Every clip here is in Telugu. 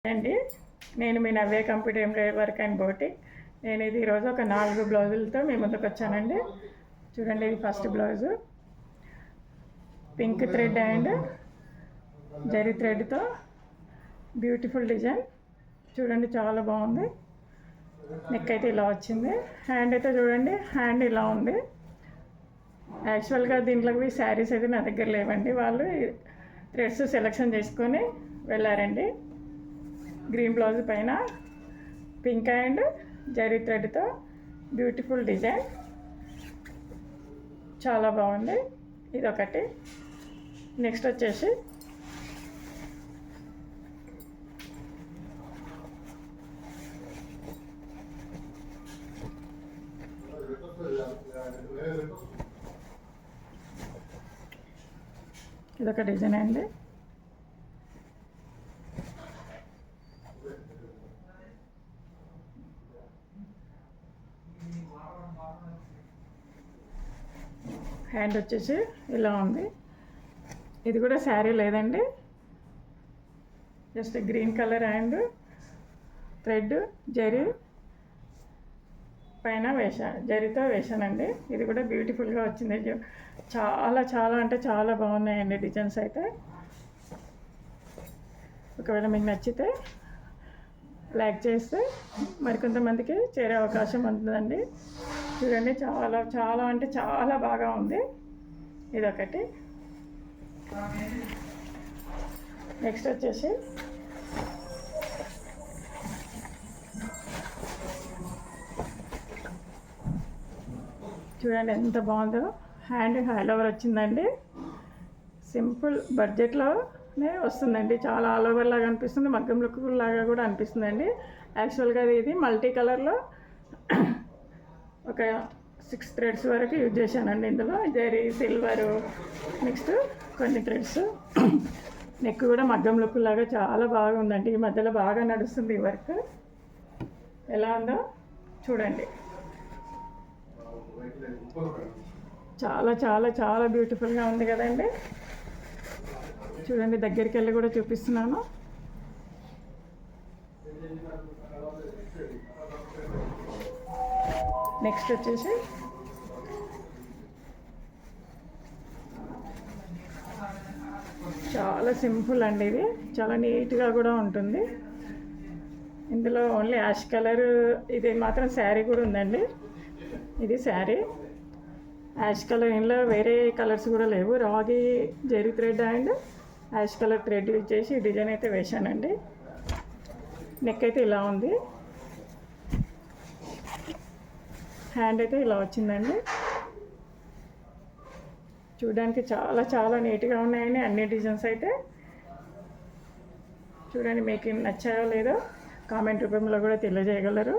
అండి, నేను మీ Navya computer embroidery work and boutique. నేను ఇది ఈరోజు ఒక 4 బ్లౌజులతో మీ ముందుకు వచ్చానండి. చూడండి, ఇది first blouse pink thread and zari థ్రెడ్తో బ్యూటిఫుల్ డిజైన్. చూడండి, చాలా బాగుంది. నెక్ అయితే ఇలా వచ్చింది. హ్యాండ్ అయితే చూడండి, హ్యాండ్ ఇలా ఉంది. యాక్చువల్గా దీంట్లోకి శారీస్ అయితే నా దగ్గర లేవండి. వాళ్ళు థ్రెడ్స్ సెలెక్షన్ చేసుకొని వెళ్ళారండి. గ్రీన్ బ్లౌజ్ పైన పింక్ అండ్ జరీ థ్రెడ్తో బ్యూటిఫుల్ డిజైన్, చాలా బాగుంది. ఇదొకటి. నెక్స్ట్ వచ్చేసి ఇదొక డిజైన్ అండి. హ్యాండ్ వచ్చేసి ఇలా ఉంది. ఇది కూడా శారీ లేదండి, just green colour and thread zari పైన జరీతో వేసానండి. ఇది కూడా బ్యూటిఫుల్గా వచ్చింది. చాలా చాలా అంటే చాలా బాగున్నాయండి డిజైన్స్ అయితే. ఒకవేళ మీకు నచ్చితే లైక్ చేస్తే మరికొంతమందికి చేరే అవకాశం ఉంటుందండి. చూడండి, చాలా చాలా అంటే చాలా బాగా ఉంది. ఇదొకటి. నెక్స్ట్ వచ్చేసి చూడండి ఎంత బాగుందో. హ్యాండ్ ఆల్ ఓవర్ వచ్చిందండి. సింపుల్ బడ్జెట్లోనే వస్తుందండి. చాలా ఆల్ ఓవర్ లాగా అనిపిస్తుంది, మగ్గం లుక్ లాగా కూడా అనిపిస్తుందండి. యాక్చువల్గా ఇది మల్టీ కలర్లో ఒక 6 థ్రెడ్స్ వరకు యూజ్ చేశానండి. ఇందులో జరీ, సిల్వరు, నెక్స్ట్ కొన్ని థ్రెడ్స్. నెక్ కూడా మగ్గం లుక్ లాగా చాలా బాగుందండి. ఈ మధ్యలో బాగా నడుస్తుంది ఈ వర్క్. ఎలా ఉందో చూడండి. చాలా చాలా చాలా బ్యూటిఫుల్గా ఉంది కదండి. చూడండి, దగ్గరికి వెళ్ళి కూడా చూపిస్తున్నాను. నెక్స్ట్ వచ్చేసి చాలా సింపుల్ అండి. ఇది చాలా నీట్గా కూడా ఉంటుంది. ఇందులో ఓన్లీ యాష్ కలర్, ఇది మాత్రం శారీ కూడా ఉందండి. ఇది శారీ యాష్ కలర్. ఇందులో వేరే కలర్స్ కూడా లేవు. రాగి zari thread and ash colour thread use చేసి డిజైన్ అయితే వేశానండి. నెక్ అయితే ఇలా ఉంది. హ్యాండ్ అయితే ఇలా వచ్చిందండి. చూడడానికి చాలా చాలా నీట్గా ఉన్నాయండి అన్ని డిజైన్స్ అయితే. చూడండి, మీకు నచ్చాయో లేదో కామెంట్ రూపంలో కూడా తెలియజేయగలరు.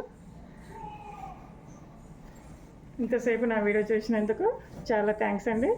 ఇంతసేపు నా వీడియో చూసినందుకు చాలా థ్యాంక్స్ అండి.